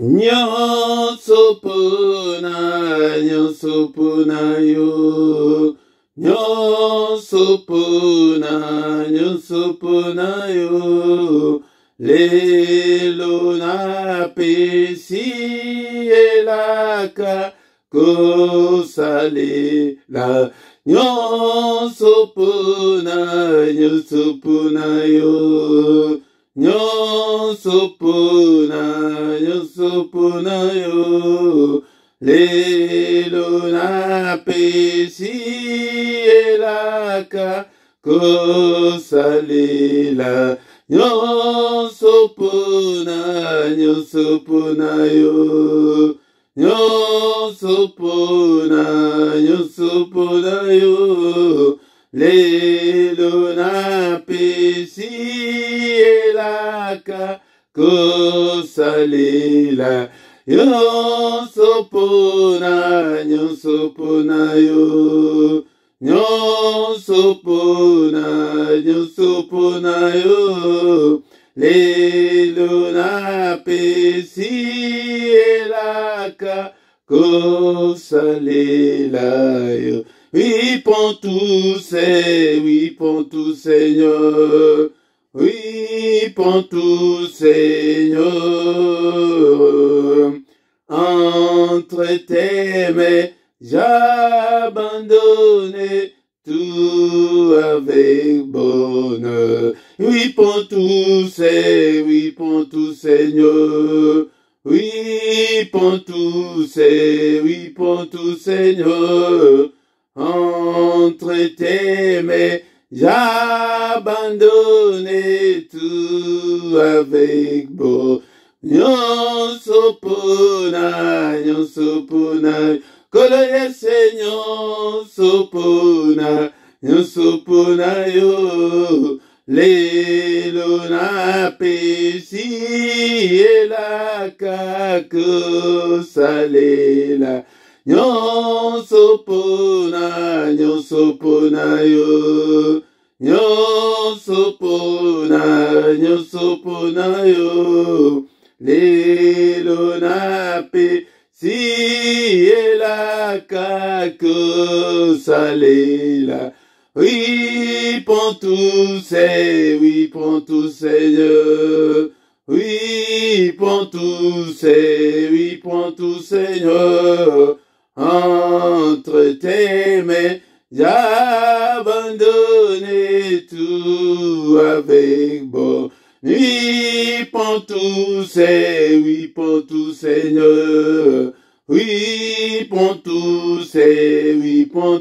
nyonso pona yo, nyonso pona yo, lelo na pesi elaka kosalela, nyonso pona yo, nyonso pona yo, lelo na pesi elaka kosalela, nyonso pona yo, nyonso pona yo, lelo na pesi elaka kosalela, nyonso pona yo, nyonso pona yo, lelo na pesi elaka kosalela yo. Oui, pour tout, Seigneur. Oui, pour tout, Seigneur. Entre tes mains, j'abandonne tout avec bonheur. Oui, pour tout, Seigneur. Oui, pour tout, Seigneur. Entre tes mains, j'abandonne tout avec bonheur. Nyonso pona, kolo yese nyonso pona yo, lelo na pesi elaka kosalela, nyonso pona yo, nyonso pona yo, lelo na pesi elaka kosalela. Oui, pour tout, Seigneur. Oui, pour tout, Seigneur. Entre tes mains, j'abandonne tout avec bon. Oui, pour tout, Seigneur. Oui, pour tout, Seigneur.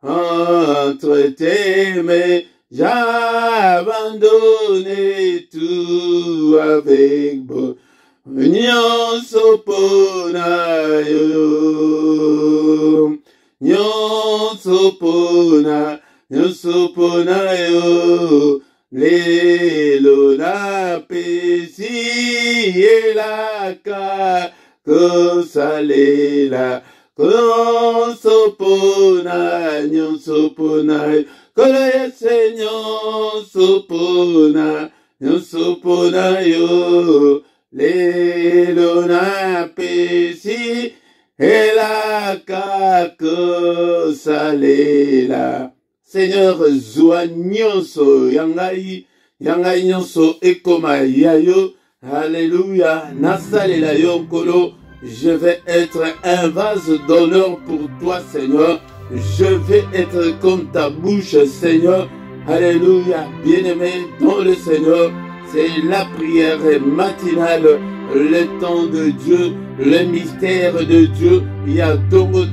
Entre tes mains, j'abandonne tout avec bon. Nyonso pona yo, nyonso pona yo, lelo na pesi elaka kosalela, nyonso pona yo, kolo yese nyonso pona yo, lelo na pesi elaka kosalela. Seigneur, zwa nyonso yangai nyonso ekoma yayo. Alléluia. Nasalela yo kolo. Je vais être un vase d'honneur pour toi, Seigneur. Je vais être comme ta bouche, Seigneur. Alléluia. Bien-aimé dans le Seigneur, c'est la prière matinale, le temps de Dieu, le mystère de Dieu. Il y a tongo,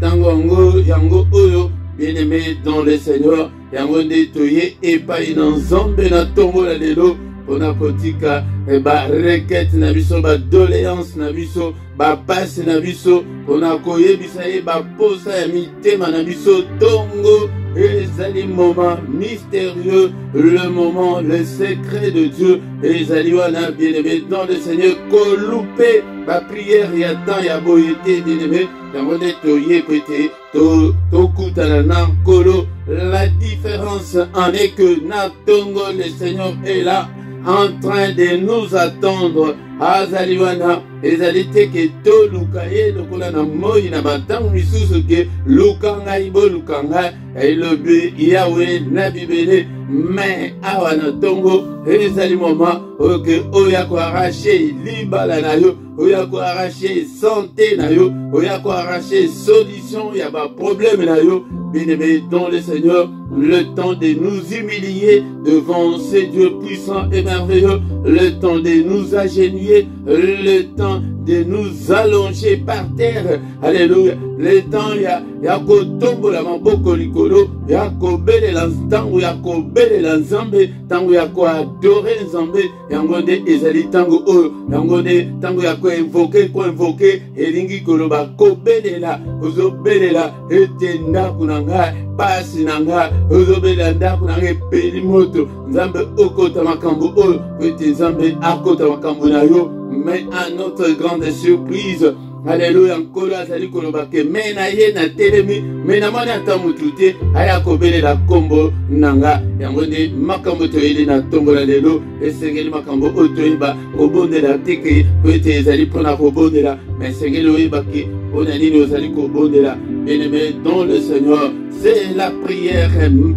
tangongo, yango oyo. Bien-aimé dans le Seigneur, yango ndetoye epai na nzambe na tongo la lelo. Pona kotika ba requête na biso, ba doléance na biso, ba passe na biso, pona koyebisa ye ba posa ya mitema na biso tongo. Ezali moment mystérieux, le moment, le secret de Dieu. Ezali wana bien-aimé dans le Seigneur, kolupe ba prière ya temps ya boyete bien-aimé. Yango ndetoye pete to kutana na kolo. La différence en est que na tongo le Seigneur est là. en train de nous attendre. Azaliwana, ezalite ke to lukaye lokola na moi na batangu misusu ke lukanga ibo lukanga elobi Yahweh na bibele mais awana tongo ezali moment oke oya ko arracher libala na yo oya ko arracher santé na yo oya ko arracher solution ya ba problème na yo. Bien-aimés dans le Seigneur, le temps de nous humilier devant ce Dieu puissant et merveilleux, le temps de nous agenouiller, le temps de nous allonger par terre. Alléluia. Le temps ya ko tombo la maboko likolo, ya ko bele la tango ya ko bele la nzambe, tango ya ko adorer nzambe, yango de ezali tango oyo, yango de tango ya ko invoquer elingi koloba ko bele la, ozo bele la etenda kunanga pasi nanga, ozo bele la ndako nanga peli moto, nzambe okota makambo oyo, ete nzambe akota makambo na yo. Mais à notre grande surprise, alléluia, encore azali kolobake mena ye na telemi mena mwana atamutute aya kobele la kombo nanga yango nde makambo toyeli na tombola lelo esengeli makambo otoyeba kobondela teke po ete ezali mpona kobondela mais esengeli oyebaki mpona nini ozali kobondela. Bien-aimé dans le Seigneur, c'est la prière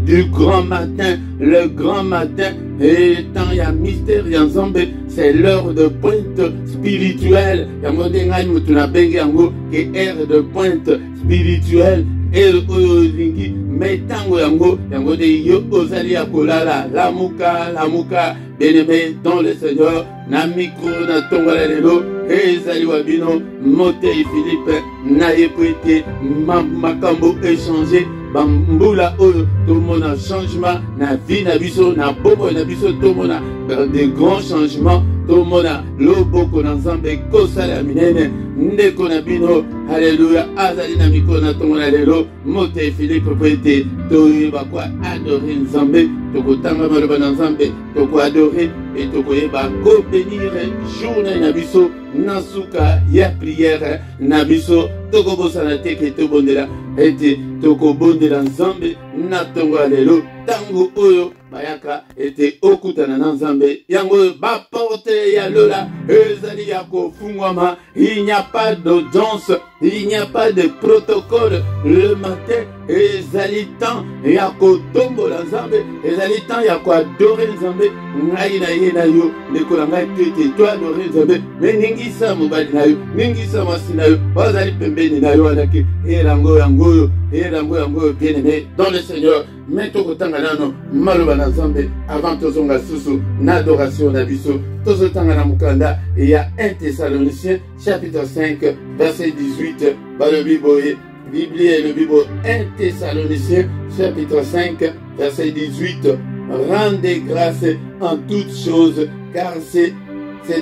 du grand matin, le grand matin. Et tant il y a mystère, il y a nzambe, c'est l'heure de pointe spirituelle. Il y a modenga mutuna bengi yango que heure de pointe spirituelle. Et oyolingi metango yango de yo ozali akolala lamuka. Bien-aimé dans le Seigneur, na micro na tongola lelo ezali wabino Motei Philippe na yepwete makambo échanger bambula oyo tomona changement na vie na biso na bobo na biso tomona de grands changements tomona loboko na nzambe kosala minene ndeko na bino. Alléluia. Azali na mikro na tongola lelo Motei Philippe pwete toyeba kwa adorer nzambe tokotanga maloba na nzambe toko adorer et tokoyeba ko bénir journée na biso na suka ya prière na biso tokobosana teke tobondela ete tokobondela nzambe na tongo lelo tango oyo bayaka ete okutana na nzambe yango ba porte ya lola ezali ya kofungwama. Il n'y a pas d'audience, il n'y a pas de protocole le matin. Ezali temps ya kotombola nzambe, ezali temps ya ko adorer nzambe ngai na ye na yo lekola ngai tete to adorer nzambe mais ningisa mobali na yo ningisa mwasi na yo bazali pembeni na yo alaki erango yango bien-aimé dans le Seigneur. Mais tokotanga nano maloba na nzambe avant tozonga susu na adoration na biso tozotanga na mukanda ya 1 Thessaloniciens chapitre 5 verset 18 balobi boye Bible et le Bible 1 Thessaloniciens chapitre 5 verset 18. Rendez grâce en toutes choses car c'est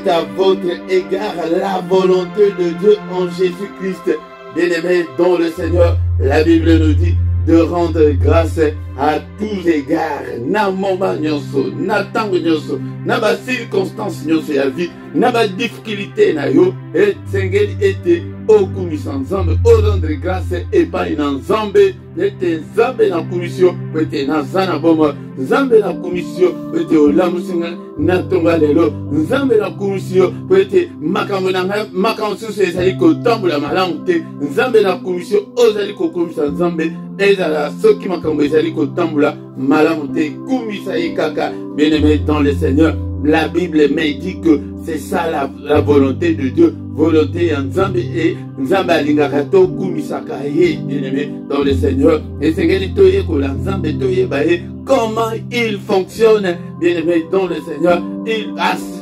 à votre égard la volonté de Dieu en Jésus-Christ. Bien-aimés dans le Seigneur, la Bible nous dit de rendre grâce à tous égards, na moment nyonso, na tango nyonso, na ba circonstance nyonso ya vie, na ba difficulté na yo, et sengeli ete okumisa nzambe, o rendre grâce epai na nzambe, ete nzambe na kumisio, ete na zana boma, nzambe na kumisio, ete olamusinga na tonga lelo, nzambe na kumisio, ete makambo susu ezali kotambola malamu te, nzambe na kumisio, ozali kokumisa nzambe, ezala soki makambo ezali kotambola malamu te, kumisa ye kaka. Bien-aimé dans le Seigneur, la Bible me dit que c'est ça la volonté de Dieu. Volonté en Nzambe et Nzambe alingaka to kumisaka ye. Bien-aimé dans le Seigneur, et sengeli toye kola Nzambe toye baye comment il fonctionne. Bien-aimé dans le Seigneur, il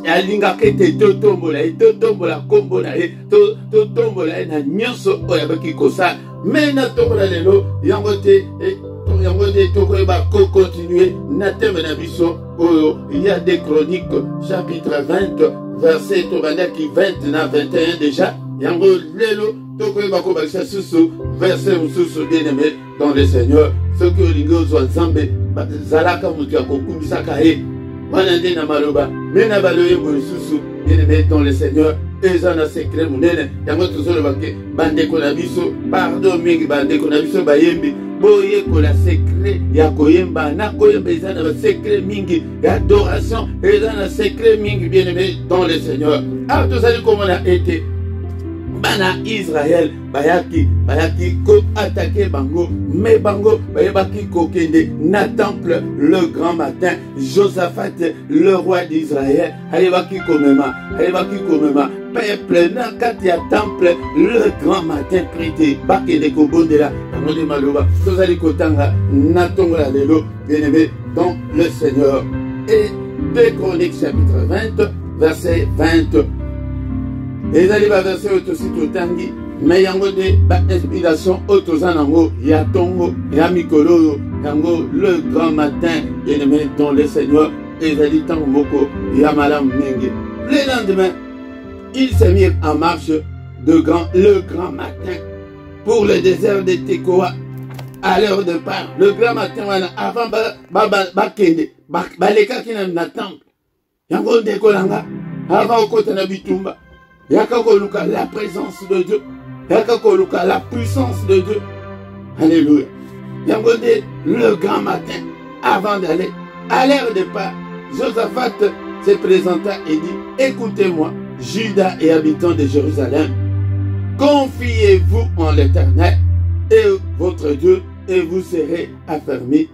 alingaka te totombola kombo na ye totombola na nyonso oyo baki kosa. Mais na tombola lelo yango te tokoyeba ko continuer na thème na biso oyo. Il y a des Chroniques chapitre 20 verset tobandaki 20 na 21 déjà yango lelo tokoyeba ko bakisa susu verset mususu. Bien-aimé dans le Seigneur, ce que olingi ozwa nzambe zalaka mutu ya kokumisaka ye wana nde na maloba me na baloyembo lisusu. Bien-aimé dans le Seigneur, eza na secret munene yango tozoloba ke bandeko na biso pardon mingi bandeko na biso bayembi boye kola secret ya koyemba na koyemba eza na secret mingi ya adoration eza na secret mingi bien aimé dans le Seigneur. Ah tozali komona ete bana Israël bayaki ko attaquer bango mais bango bayebaki kokende na temple le grand matin. Josaphat le roi d'Israël ayebaki komema peuple na kati ya temple le grand matin prité bakende kobondela bango de maloba tozali kotanga na tongo la lelo bien aimé dans le Seigneur. Et 2 Chroniques chapitre 20 verset 20. Et allez va verser aussi tout tangi mais yango de ba inspiration otozanango ya tongo ya mikolo yango le grand matin bien aimé dans le Seigneur. Et allez tango moko ya malam mingi. Le lendemain ils se mirent en marche le grand matin pour le désert de Tekoa à l'heure de part. Le grand matin avant bakende baleka kina na temple yango de kolanga avant kota na bitumba yaka koluka la présence de Dieu, yaka koluka la puissance de Dieu. Alléluia. Yango de le grand matin avant d'aller à l'heure de part, Josaphat se présenta et dit: écoutez-moi, Juda et habitants de Jérusalem, confiez-vous en l'Éternel et votre Dieu et vous serez affermis.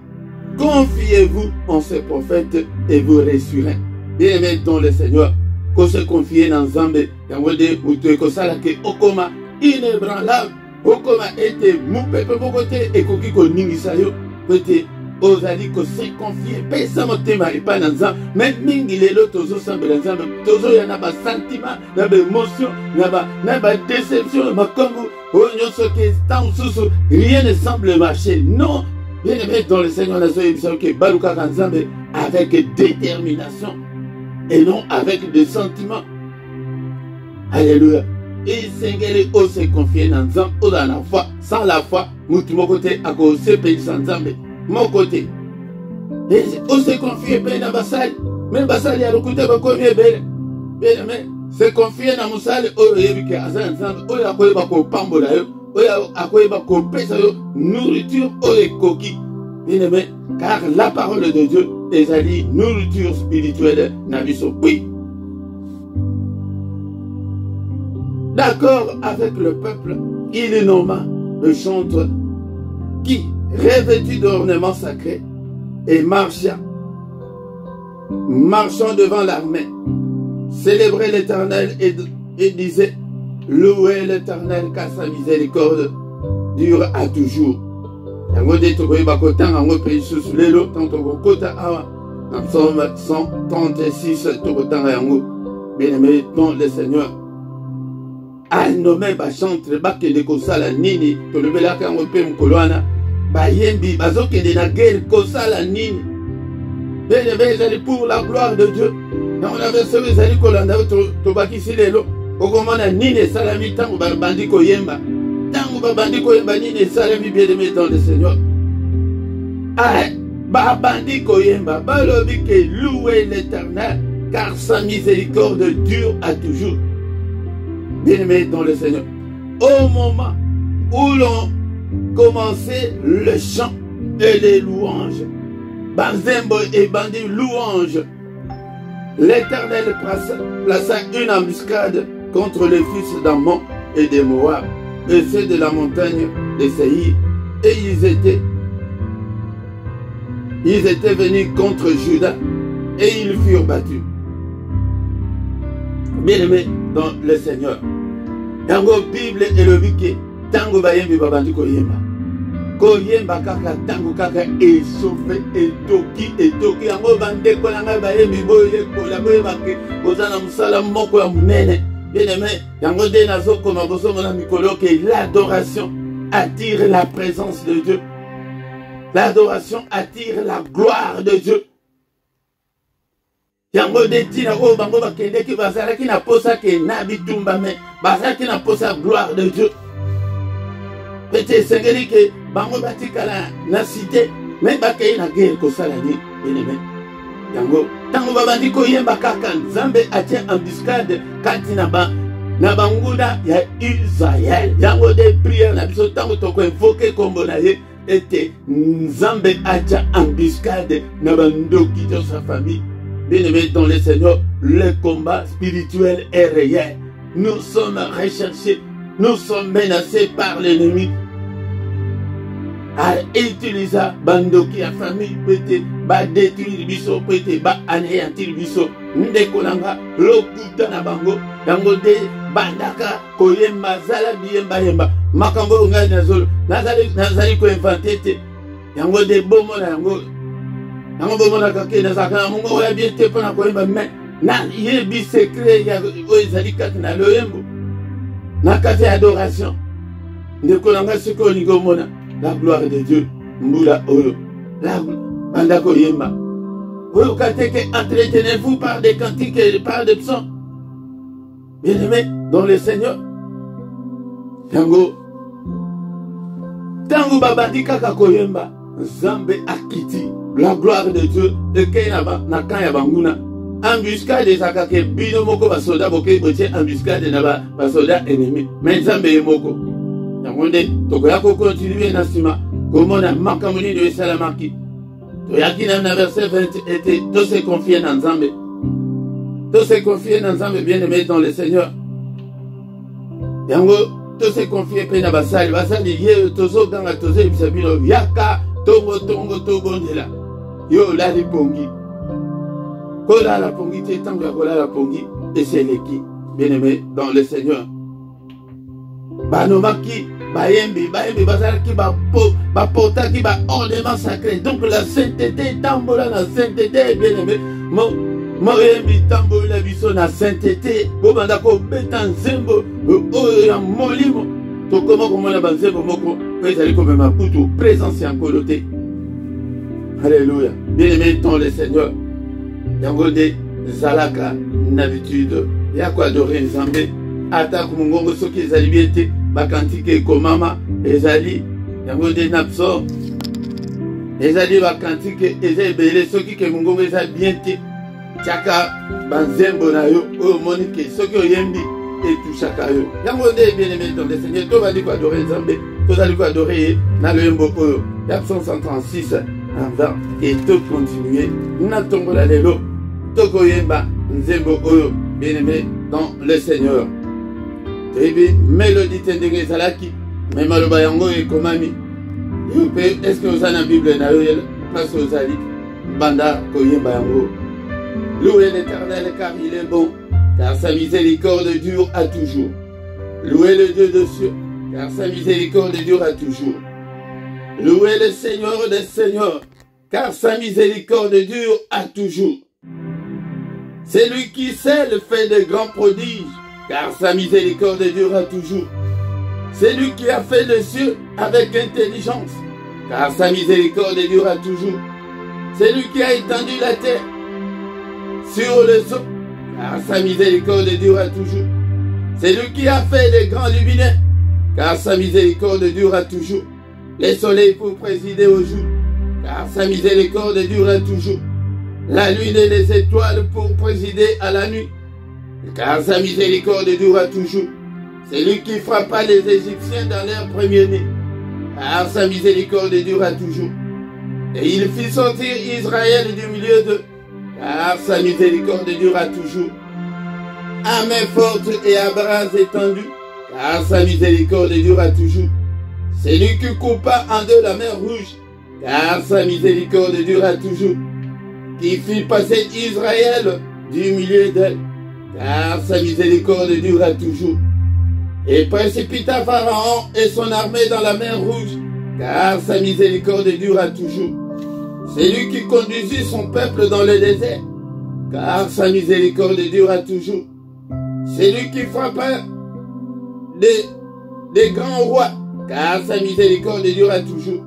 Confiez-vous en ce prophète et vous réussirez. Bien-aimés dans le Seigneur, qu'on se confie dans Zambé, yangode mutu ekosala ke okoma inébranlable, okoma ete mupepe bokote ekoki koningisa yo, pete ozali ko se confier pesa motema epa na Nzambe. Mais mingi lelo tozo sambela Nzambe, tozo yana ba sentiment, na ba émotion, na ba déception, makambu onyoso ke tant susu, rien ne semble marcher. Non, bien aimé dans le Seigneur, na zo yebisa ke baluka ka Nzambe avec détermination et non avec des sentiments. Alléluia. Et Seigneur se confier dans Nzambe ou dans la foi. Sans la foi, mutu mon côté à cause de pays sans Nzambe. Mon côté. Et on se confier dans Basali. Même Basali a recruté pour combien belle. Bien aimé. Se confier dans Moussali. Oh, yébike azan Nzambe. Oh, ya koyeba ko pambola yo. Oh, ya koyeba ko pesa yo. Nourriture oh les coquilles. Bien aimé. Car la parole de Dieu est à dire nourriture spirituelle n'a vu son prix. D'accord avec le peuple, il nomma le chantre qui, revêtu d'ornements sacrés, et marchant devant l'armée, célébrait l'Éternel et disait: louez l'Éternel car sa miséricorde dure à toujours. Yango de tokoyeba kotanga yango pe lisusu lelo tanto kokota awa na Psaume 136 tokotanga yango. Bien-aimé dans le Seigneur, anome bachantre bakende kosala nini tolobelaka yango mpe mokolo wana bayembi bazokende na guerre kosala nini. Bien-aimé ezali pour la gloire de Dieu. yango na verse oyo ezali kolanda tobakisi lelo okomona nini esalami ntango babandi koyemba. Tango babandi koyemba nini esalami bien-aimé dans le Seigneur. Babandi koyemba balobi ke louer l'Éternel car sa miséricorde dure à toujours. Bien-aimé dans le Seigneur, au moment où l'on commençait le chant et les louanges, Banzembo et Bandi louanges, l'Éternel plaça une embuscade contre les fils d'Ammon et de Moab et ceux de la montagne de Séhir, et ils étaient venus contre Juda et ils furent battus. Bien-aimé dans le Seigneur, yango Bible elobi ke tango bayembi babandi koyemba kaka tango kaka esofe etoki yango bandeko na ngai bayembi boyekola boyeba ke kozana musala moko ya munene. Bien-aimé, yango de nazokoma bosongo na mikolo ke l'adoration attire la présence de Dieu. L'adoration attire la gloire de Dieu. Yango de tina o bango bakende ki bazalaki na posa ke na bitumba me bazalaki na posa gloire de Dieu. Pete sengeli ke bango batikala na cité me bakei na guerre kosala ni bien-aimé. Yango tango babandi koyemba kaka Nzambe atie embuscade kati na banguna ya Israël. Yango de prière na biso tango toko invoquer kombo na ye ete Nzambe acha embuscade na bandoki dans sa famille. Bien-aimés dans le Seigneur, le combat spirituel est réel. Nous sommes recherchés, nous sommes menacés par l'ennemi. À utiliser bandoki à famille, peut-être, ba détruire biso, peut-être, ba anéantir biso. Ndekolanga, lokuta na bango, yango de bandaka, koyemba, zala biyemba yemba. Makambo ngai nazolo, nazali ko inventer, yango de bomo na yango. Yango bomo na kake na sakana, mungo oya bien te pona koyemba, mais na yebi secret ya oizali kati na loyembo. Na kati adoration. Ndekolanga siko nigomona. La gloire de Dieu, Mbula Olo, la Bandako Yemba. Vous entretenez-vous par des cantiques et par des psaumes. Bien-aimés dans le Seigneur. Tango Babadi Kakako Yemba, Zambe Akiti, la gloire de Dieu, de Kenaba, Nakaya Banguna. Embuscade des Akake, Binomoko Basoda, Boke, Boche, embuscade Naba, Basoda ennemi. Mais Zambe Yemoko. Yamonde, Tokoyako continue Nasima, comme on a Makamuni de Salamaki. Toyaki na verset 20 était, tous se confier dans Nzambe. Tous se confier dans Nzambe, bien-aimés dans le Seigneur. Yango, tous se confier pena basali, basali ye tozo ganga tozo ibisabilo yaka tongo tobondela. Yo la li pongi. Kola la pongi, te tango ya kola la pongi, et c'est l'équipe, bien-aimés dans le Seigneur. Banomaki, Bayembi, Bazaraki, Bapotaki, ornement sacré. Donc la sainteté, tambola la sainteté, bien aimé. Moyembi, tambola biso la sainteté. Bobandako, betan zembo, oya molimo. To comment la banzembo moko, présali comme ma poutou, présence en coloté. Alléluia. Bien aimé dans le Seigneur. Yangode, Zalaka, une habitude. Y'a quoi adorer Nzambe. Attaque Mungongo, ceux qui allaient bien te, Bakantike Komama, Ezali, Yango de Napso, Ezali Bakantike, Ezali Bele, ceux qui Mungongo, Ezali bien te, Chaka, Banzembo na yo, O Monique, ceux qui ont yembi, et tout chaka yo. Yango de bien aimé dans le Seigneur, tout va dire quoi adorer Zambé, tout va dire quoi adorer, na le yembo koyo, Yapson 136, en 20, et tout continuer, Natongo la lelo, Toko yemba, Nzembo koyo, bien aimé dans le Seigneur. Mélodie tendenge salaki, mais maloba yango et komami. Est-ce que vous avez la Bible na yo place aux ali banda koyemba yango. Louez l'Éternel car il est bon, car sa miséricorde dure à toujours. Louez le Dieu de cieux, car sa miséricorde dure à toujours. Louez le Seigneur des seigneurs, car sa miséricorde dure à toujours. C'est lui qui seul fait de grands prodiges, car sa miséricorde durera toujours. C'est lui qui a fait les cieux avec intelligence, car sa miséricorde durera toujours. C'est lui qui a étendu la terre sur le sol, car sa miséricorde durera toujours. C'est lui qui a fait les grands luminaires, car sa miséricorde durera toujours. Les soleils pour présider au jour, car sa miséricorde durera toujours. La lune et les étoiles pour présider à la nuit, car sa miséricorde durera toujours. C'est lui qui frappa les Égyptiens dans leur premier-né, car sa miséricorde durera toujours. Et il fit sortir Israël du milieu d'eux, car sa miséricorde durera toujours. À main forte et à bras étendus, car sa miséricorde durera toujours. C'est lui qui coupa en deux la mer rouge, car sa miséricorde durera toujours. Qui fit passer Israël du milieu d'elle, car sa miséricorde durera toujours. Et précipita Pharaon et son armée dans la mer rouge, car sa miséricorde durera toujours. C'est lui qui conduisit son peuple dans le désert, car sa miséricorde durera toujours. C'est lui qui frappa des grands rois, car sa miséricorde durera toujours.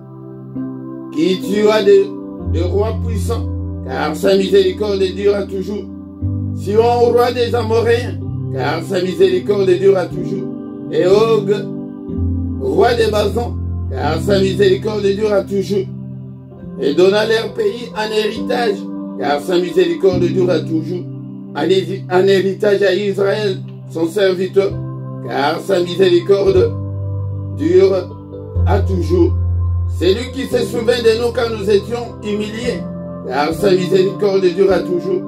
Qui tua des rois puissants, car sa miséricorde durera toujours. Sion au roi des Amoréens, car sa miséricorde durera toujours. Et Og, roi des Basans, car sa miséricorde durera toujours. Et donna leur pays en héritage, car sa miséricorde durera toujours. En héritage à Israël, son serviteur, car sa miséricorde dure à toujours. C'est lui qui se souvient de nous quand nous étions humiliés, car sa miséricorde durera toujours,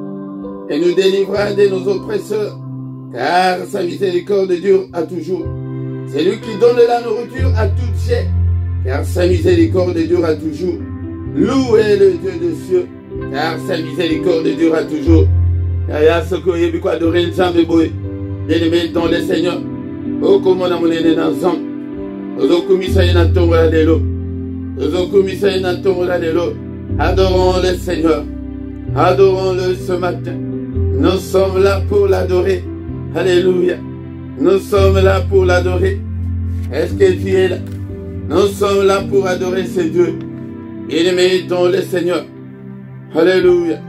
et nous délivrera de nos oppresseurs, car sa miséricorde dure à toujours. C'est lui qui donne la nourriture à toute chair, car sa miséricorde dure à toujours. Louez le Dieu des cieux, car sa miséricorde durera toujours. Yaya Sokoye Biko adorer Nzambe boy. Bien-aimé dans le Seigneur. Oh comment on a mené dans Nzambe. Ozo kumisa ina tongola lelo. Ozo kumisa ina tongola lelo. Adorons le Seigneur. Adorons-le ce matin. Nous sommes là pour l'adorer. Alléluia. Nous sommes là pour l'adorer. Est-ce que tu es là? Nous sommes là pour adorer ce Dieu. Bien-aimé dans le Seigneur. Alléluia.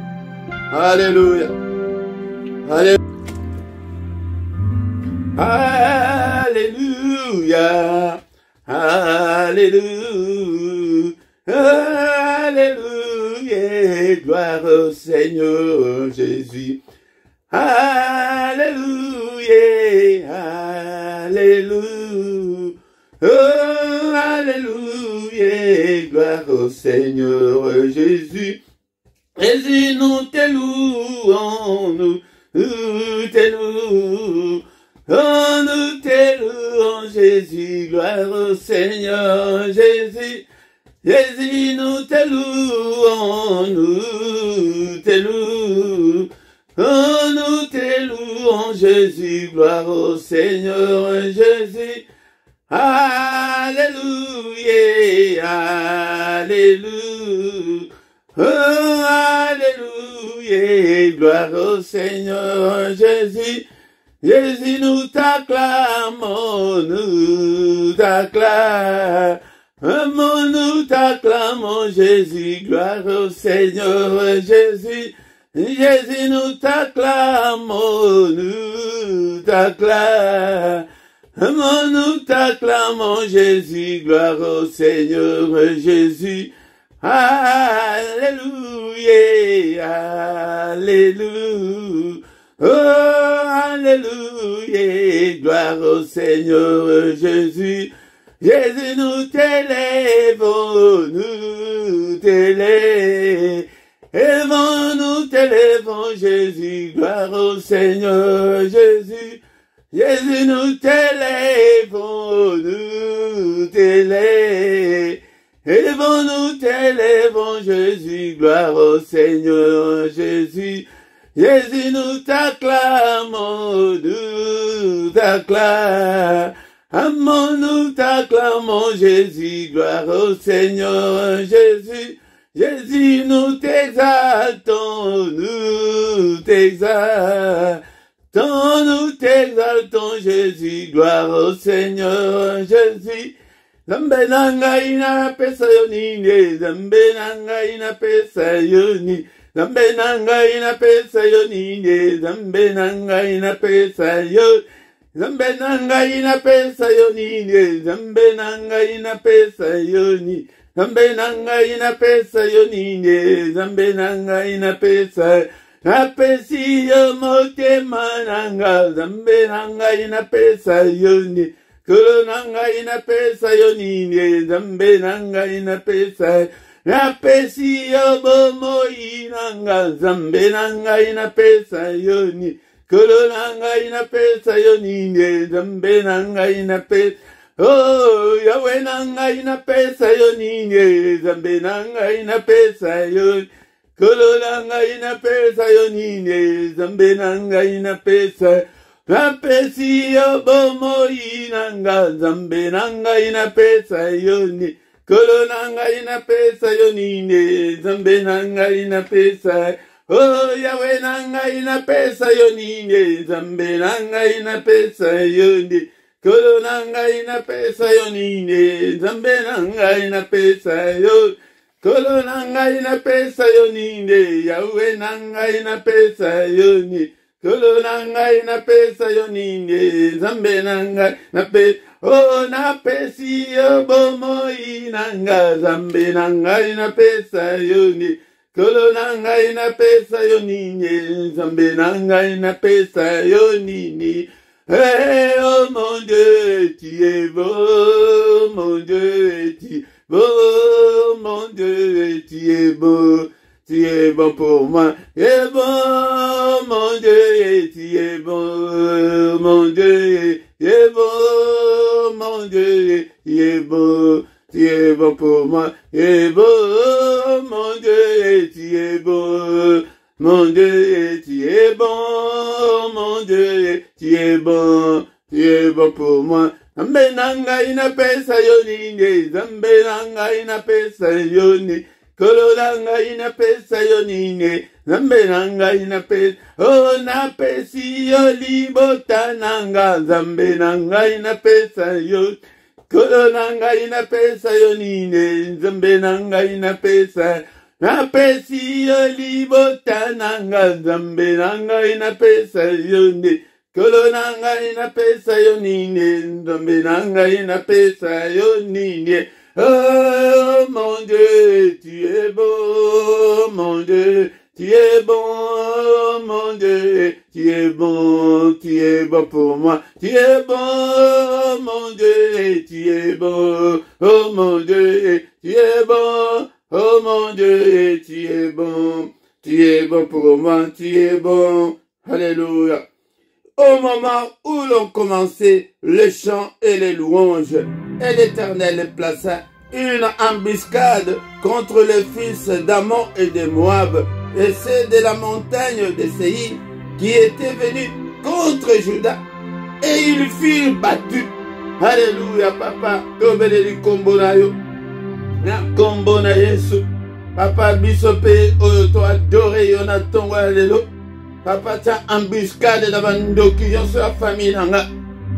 Alléluia. Alléluia. Alléluia. Alléluia. Alléluia. Gloire au Seigneur Jésus. Alléluia. Alléluia. Oh, alléluia. Gloire au Seigneur Jésus. Jésus, nous te louons, nous te louons, oh, nous te louons, Jésus, gloire au Seigneur, Jésus, Jésus, nous te louons, nous te louons, oh, nous te louons, Jésus, gloire au Seigneur, Jésus, alléluia, alléluia. Oh, alléluia, gloire au Seigneur Jésus. Jésus, nous t'acclamons, Jésus, gloire au Seigneur Jésus. Jésus, nous t'acclamons, Jésus, gloire au Seigneur Jésus. Alléluia, alléluia, oh, alléluia, gloire au Seigneur Jésus. Jésus, nous t'élèvons, Jésus, gloire au Seigneur Jésus. Jésus, nous t'élèvons, Élevons, Jésus, gloire au Seigneur Jésus. Jésus, nous t'acclamons, nous t'acclamons, Jésus, gloire au Seigneur Jésus. Jésus, nous t'exaltons, Jésus, gloire au Seigneur Jésus. Zambe nanga ina pesa yonine, zambe nanga ina pesa yoni, zambe nanga ina pesa yonine, zambe nanga ina pesa yoni, zambe nanga ina pesa yonine, zambe nanga ina pesa yoni, zambe nanga ina pesa yonine, zambe nanga ina pesa, na pesi yo motema nanga, zambe nanga ina pesa yoni. Kolo nanga ina pesa yonine, zambe nanga ina pesa, na pesi yo bomo inanga, zambe nanga ina pesa yoni, kolo nanga ina pesa yonine, zambe nanga ina pesa, oh, Yahweh nanga ina pesa yonine, zambe nanga ina pesa yoni, kolo nanga ina pesa yonine, zambe nanga ina pesa, Napesi yo bomo inanga, zambe nanga ina pesa yoni, kolo nanga ina pesa yonine, zambe nanga ina pesa, oh Yahweh nanga ina pesa yonine, zambe nanga ina pesa yoni, kolo nanga ina pesa yonine, zambe nanga ina pesa yoni, kolo nanga ina pesa yonine, Yahweh nanga ina pesa yoni, kolo nanga ina pesa yonine, zambe nanga na pe, oh na pesi yo bomo inanga, zambe nanga ina pesa yoni, kolo nanga ina pesa yonine, zambe nanga ina pesa yonine. Hey, oh mon Dieu, tu es beau, mon Dieu, bon, mon Dieu, tu es beau. Tu es bon pour moi, tu es bon, mon Dieu, tu es bon, mon Dieu, tu es bon, mon Dieu, tu es beau, tu es bon pour moi, tu es bon, mon Dieu, tu es beau, mon Dieu, tu es bon, mon Dieu, tu es bon pour moi. Zambe nanga ina pesa yonine, zambe nanga ina pesa yoni. Kololanga ina pesa yonine, zambe nanga ina pesa, oh na pesi yo libota nanga, zambe nanga ina pesa yo, kololanga ina pesa yonine, zambe nanga ina pesa, na pesi yo libota nanga, zambe nanga ina pesa yonine, kololanga ina pesa yonine, zambe nanga ina pesa yonine. Oh mon Dieu, tu es beau, mon Dieu, tu es bon, mon Dieu, tu es bon pour moi, tu es bon, mon Dieu, tu es bon, oh mon Dieu, tu es bon, oh mon Dieu, tu es bon pour moi, tu es bon, alléluia. Au moment où l'on commençait les chants et les louanges, et l'Éternel plaça une embuscade contre les fils d'Ammon et de Moab, et ceux de la montagne de Séir qui étaient venus contre Juda, et ils furent battus. Alléluia, papa, tobeleli kombo na yo, na kombo na Yesu, papa bisope oyo to adore yo na tongo lelo. Papa ta embuscade na bandoki yonso ya famille nanga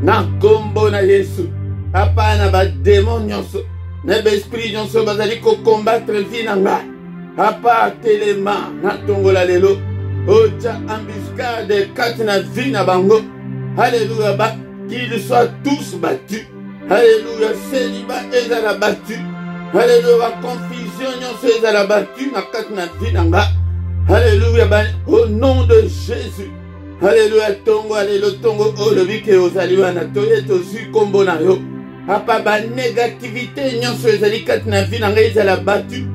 na kombo na Yesu. Papa na ba démon nyonso na ba esprit nyonso bazali ko combattre vie nanga. Papa telema na tongola lelo. Ocha embuscade kati na vie na bango. Alléluia, ba qu'ils soient tous battus. Alléluia, célibat ezala battu. Alléluia, confusion nyonso ezala battu na kati na vie nanga. Alléluia, au nom de Jésus. Alléluia, tongo, alléluia, tongo, oh, le vike ozaliwa na toye tosu kombo na yo. Papa, ba négativité, nyonso ezali kati na vie na ngai ezala battu.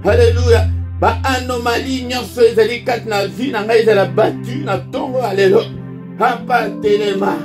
Alléluia, ba anomalie, nyonso ezali kati na vie na ngai ezala battu na tongo, alléluia. Papa, telema,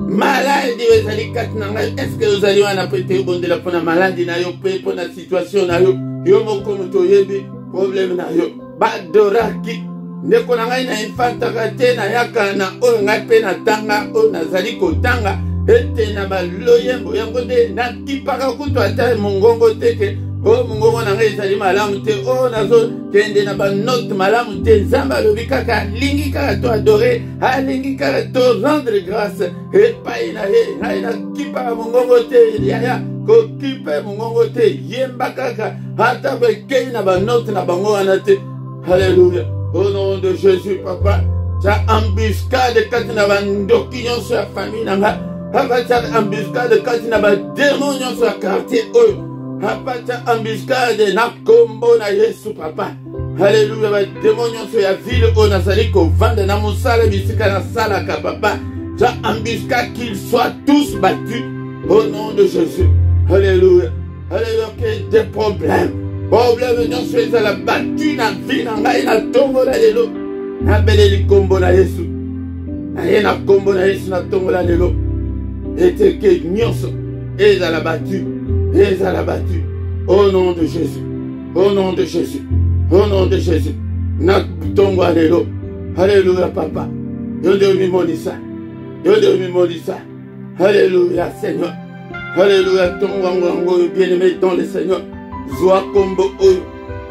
maladie ezali kati na ngai. Est-ce que ozaliwa na pete bondela pona maladie na yo, pe pona situation na yo. Yo moko moto yebi problème na yo. Badoraki ndeko na ngai na infantaka te na yaka na oyo ngai mpe na tanga oyo nazali kotanga ete na baloyembo yango nde nakipaka kutu ata mongongo te ke oyo mongongo na ngai ezali malamu te oyo nazokende na banote malamu te nzambe alobi kaka alingi kaka to adore alingi kaka to rendre grâce epai na ye ngai nakipaka mongongo te yaya kokipe mongongo te yemba kaka ata bekei na banote na bango wana te. Alléluia. Au nom de Jésus, papa, ta embuscade katina bandoki nyonso ya famille nanga. Papa, ta embuscade katina ba démon nyonso ya quartier oyo. Papa, ta embuscade na kombo na Yesu, papa. Alléluia, ba démon nyonso ya ville oyo nazali kovanda na mosala bisika na salaka, papa. Ta embuscade qu'ils soient tous battus. Au nom de Jésus. Alléluia. Alléluia, que des problèmes. Problème nyonso ezala battu na vie na ngai na tongo na lelo. Nabeleli kombo na Yesu. Na ye na kombo na Yesu na tongo na lelo. Ete ke nyonso ezala battu. Ezala battu. Au nom de Jésus. Au nom de Jésus. Au nom de Jésus. Na tongo na lelo. Alléluia, papa. Yonde omimonisa. Yonde omimonisa. Alléluia, Seigneur. Alléluia, tongo wango bien-aimé dans le Seigneur. Zoa kombo oyo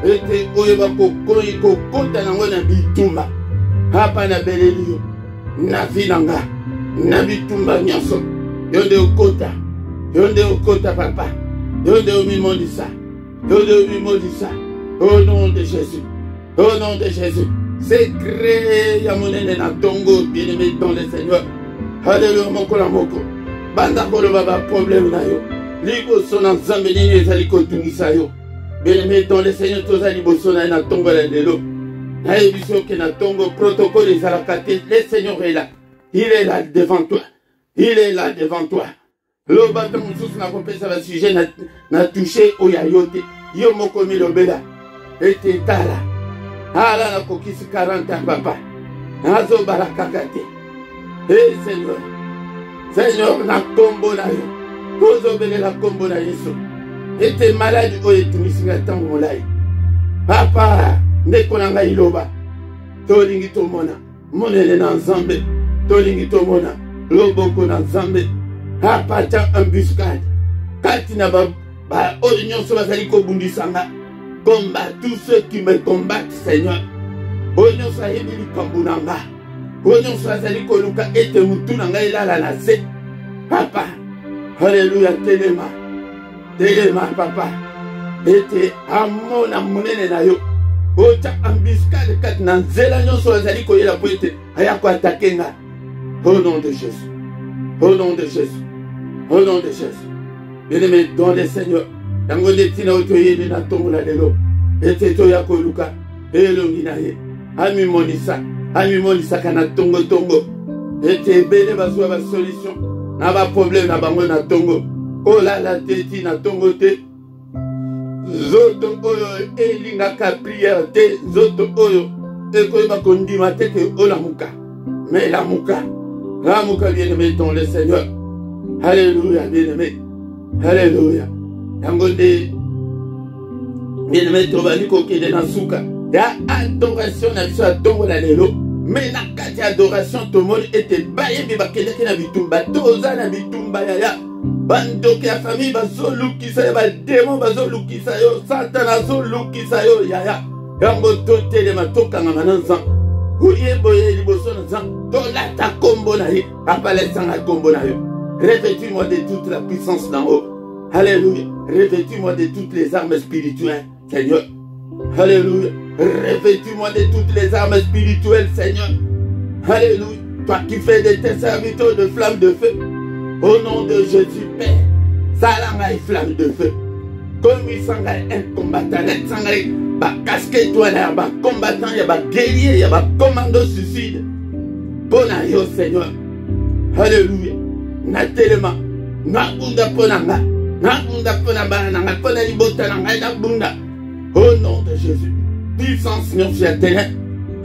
ete oyo bakokoi kokota nango na bitumba hapa na beleli yo na vinanga na bitumba nyonso yonde okota papa yonde omimondisa au nom de Jésus, au nom de Jésus. Secret ya monene na tongo bien-aimé dans le Seigneur. Alléluia, moko la moko banda koloba ba problème na yo liboso na nzambe nini ezali kotungisa yo. Bien-aimé dans le Seigneur, toza liboso na tongo la lelo. Na ebiso ke na tongo protocole ezalaka te. Le Seigneur est là. Il est là devant toi. Il est là devant toi. Le bâton sous na compétence va sujet na touché au yayote. Yo moko mi lobela. Ete tala. Ala na kokisi 40 ans papa. Azo barakakate. Eh Seigneur. Seigneur na kombo na yo. Ozo bele la kombo na Yesu. Ete malade o etumisinga tango molai. Papa, ndeko na ngai loba. Tolingi tomona. Monene na Nzambe. Tolingi tomona. Loboko na Nzambe. Apata embuscade. Katina ba oignon so bazali ko bundisanga. Combat tous ceux qui me combattent, Seigneur. Oignon so yebili kambunanga. Oignon so bazali ko luka ete mutu na ngai lala na se. Papa. Alléluia, telema. Telema papa. Ete amona munene na yo. Ota embuscade katina nzela nyonso bazali ko yela po ete aya ko attaquer. Au nom de Jésus. Au nom de Jésus. Au nom de Jésus. Bien-aimé, dans le Seigneur. Yango de tina otoyeli na tongo la lelo. Ete to yako luka. Elongi na ye. Ami monisa kana tongo. Ete bele bazwa ba solution. Na ba problème na bango na tongo. Oh la la teti na tongo te. Zoto oyo elinga ka prière te. Zoto oyo. Eko iba kondima te ke ola muka. Mais la muka. La muka bien-aimé dans le Seigneur. Alléluia, bien-aimé. Alléluia. Yangonde. Bien-aimé, tobali kokede na suka. Ya adoration na biso atongo la lelo. Mais na kati adoration tomoni ete baye bi bakendeke na bitumba. Toza na bitumba ya. Bandoke ya famille bazolukisa yo. Bademo bazolukisa yo. Satan azolukisa yo ya. Yango totele matokanga mananza. Ouye boye liboso na zan. Tolata kombo na ye. Apalesanga kombo na yo. Revêtis-moi de toute la puissance d'en haut. Alléluia. Revêtis-moi de toutes les armes spirituelles, Seigneur. Alléluia. Revêtis-moi de toutes les armes spirituelles, Seigneur. Alléluia. Toi qui fais de tes serviteurs de flammes de feu. Au nom de Jésus, Père. Salangai flamme de feu. Comme il s'engage un combattant, ba casquette toi là, ba combattant, ya ba guerrier, ya ba commando suicide. Bon aïe, Seigneur. Alléluia. Na telema na bunda ponanga na bunda ponanga na pona libota na bunda. Au nom de Jésus, puissance nyonso ya terrain.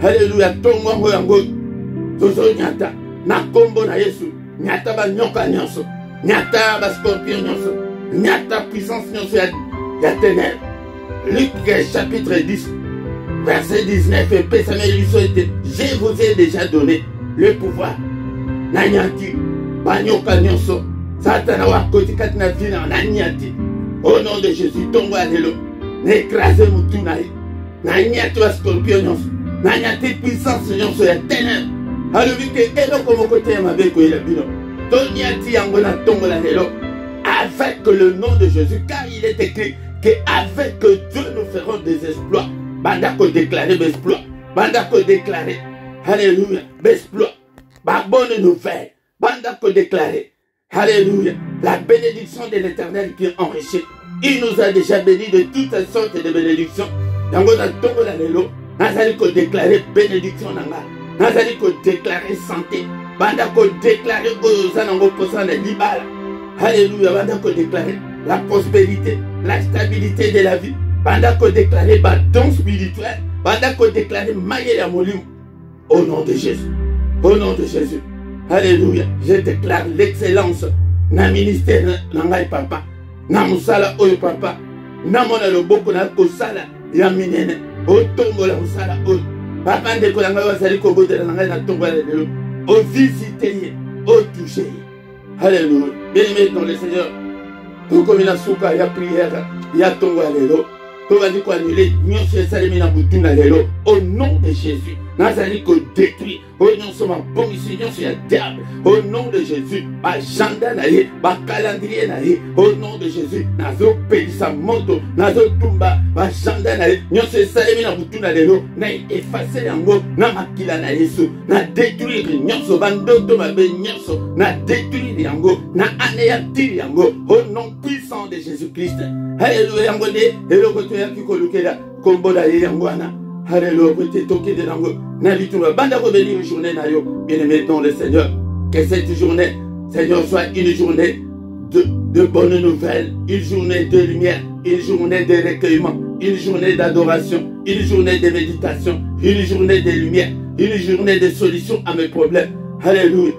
Alléluia. Tongo yango tozo nyata na kombo na Yesu. Nyata ba nyoka nyonso, nyata ba scorpion nyonso, nyata puissance nyonso ya terrain. Luc chapitre 10 verset 19. Je vous ai déjà donné le pouvoir na nyati banyoka nyonso satana wakoti kati na vina na nyati. Au nom de Jésus, tongo alelo na écraser mutu na ye na nyati wa scorpion nyonso na nyati puissance nyonso ya ténèbres. Alobi ke eloko moko te ya mabe ko yela bino to nyati yango na tongo la lelo avec le nom de Jésus, car il est écrit que avec Dieu nous ferons des exploits. Banda ko déclarer exploits, banda ko déclarer alléluia exploits. Ba bonne nouvelle. Banda ko déclarer, alléluia, la bénédiction de l'Éternel qui enrichit. Il nous a déjà bénis de toutes sortes de bénédictions. Yango na tongo la lelo, nazali ko déclarer bénédiction nanga. Nazali ko déclarer santé. Banda ko déclarer oza nango posa na libala. Alléluia, banda ko déclarer la prospérité, la stabilité de la vie. Banda ko déclarer ba don spirituel. Banda ko déclarer maye ya molimo. Au nom de Jésus. Au nom de Jésus. Alléluia. Je déclare l'excellence na ministère na ngai papa. Na musala oyo papa. Na mona loboko na kosala ya minene. O tombo la musala oyo. Papa ndeko na ngai wasali ko bodela na ngai na tombo la lelo. O visiter, o toucher. Alléluia. Bien-aimé dans le Seigneur. Tout comme la souka ya prière ya tombo la lelo. Tout va dire quoi annuler. Nyonso esalemi na butu na lelo. Au nom de Jésus. Nazali ko détruit. Au nom de ma bon ici, c'est un diable. Au nom de Jésus, ma agenda naïe, ma calendrier naïe. Au nom de Jésus, nazo pays sa moto, nazo tumba, ma agenda naïe. Nyon se salemi na butu na lelo, na effacer yango, na makila na Yesu, na détruire nyonso bandoto mabe nyonso, na détruire yango, na anéantir yango. Au nom puissant de Jésus-Christ. Alléluia yango de, eloko to yaki kolukela, kombo na ye yango ana. Alléluia, côté toqué de langue. N'habitons banda revenir journée nayo. Bien-aimé dans le Seigneur. Que cette journée, Seigneur, soit une journée de bonnes nouvelles, une journée de lumière, une journée de recueillement, une journée d'adoration, une journée de méditation, une journée de lumière, une journée de solution à mes problèmes. Alléluia.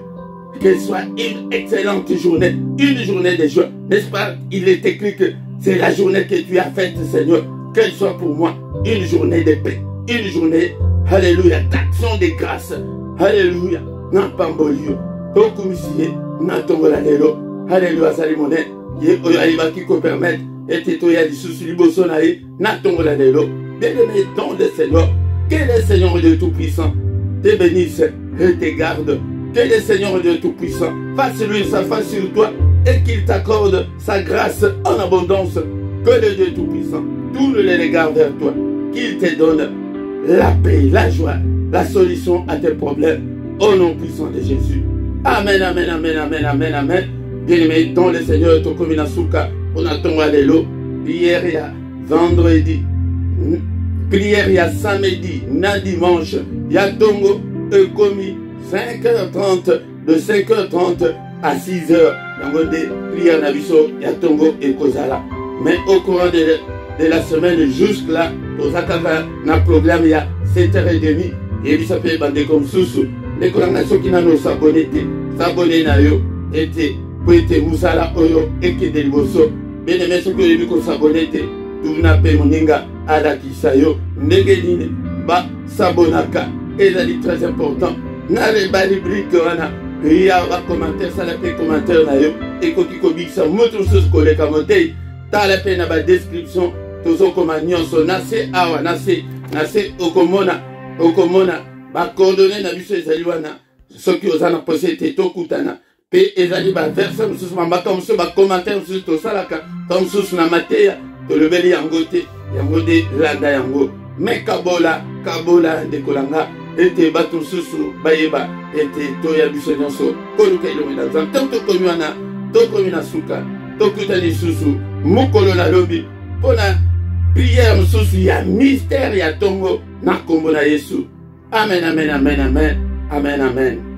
Qu'elle soit une excellente journée, une journée de joie. N'est-ce pas? Il est écrit que c'est la journée que tu as faite, Seigneur. Qu'elle soit pour moi une journée de paix, une journée, alléluia, d'action de grâce. Alléluia. Nampambolio. Tokumisie. Natongola lelo. Alléluia. Salimone. Ye oyaïba qui peut permettre. Et tetoya di sous liboso nae. Natongola lelo. Bien-aimé dans le Seigneur. Que le Seigneur de Tout-Puissant te bénisse et te garde. Que le Seigneur Dieu Tout-Puissant fasse lui sa face sur toi et qu'il t'accorde sa grâce en abondance. Que le Dieu Tout-Puissant tourne les regards vers toi. Qu'il te donne la paix, la joie, la solution à tes problèmes. Au nom puissant de Jésus. Amen, amen, amen, amen, amen, amen. Bien-aimé dans le Seigneur, Tokomina Souka, on attend à l'élo. Prière il y a vendredi. Prière il y a samedi, na dimanche. Il y a Tongo et Komi. 5h30, de 5h30 à 6h, dans le prière Nabiso, Yatongo et Kozala. Mais au courant de la semaine, jusque là, Ozakaka n'a programme, il y a 7h30, et il s'appelle Bande comme Soussou. Les colonnations qui n'ont s'abonné, s'abonner na yo, était, pour être Moussala Oyo, et qui est de l'Iboso. Bien aimé, ce que j'ai vu qu'on s'abonne, tout n'a pas moninga, Adakisayo, Negenine, Ba, Sabonaka, et ça dit très important. Na les rubrique wana il y a un commentaire ça la paix commentaire na yo et koki kobikisa moto sus koleka motei ta la paix na ba description tozo koma nyonso na se awa na se okomona ba coordonnées na biso ezali wana soki ozana posete to kutana pe ezali ba verset mususu mambaka mususu ba commentaire mususu to salaka comme mususu na mateya to lebeli yango te yango de landa yango me kabola de kolanga ete bato susu bayeba ete toya biso nyonso koluka elongo na nzambe tanto tokomi na suka tokutani susu mokolo na lobi mpona priere mosusu ya mystère ya ntongo na nkombo na Yesu. Amen, amen, amen, amen, amen, amen.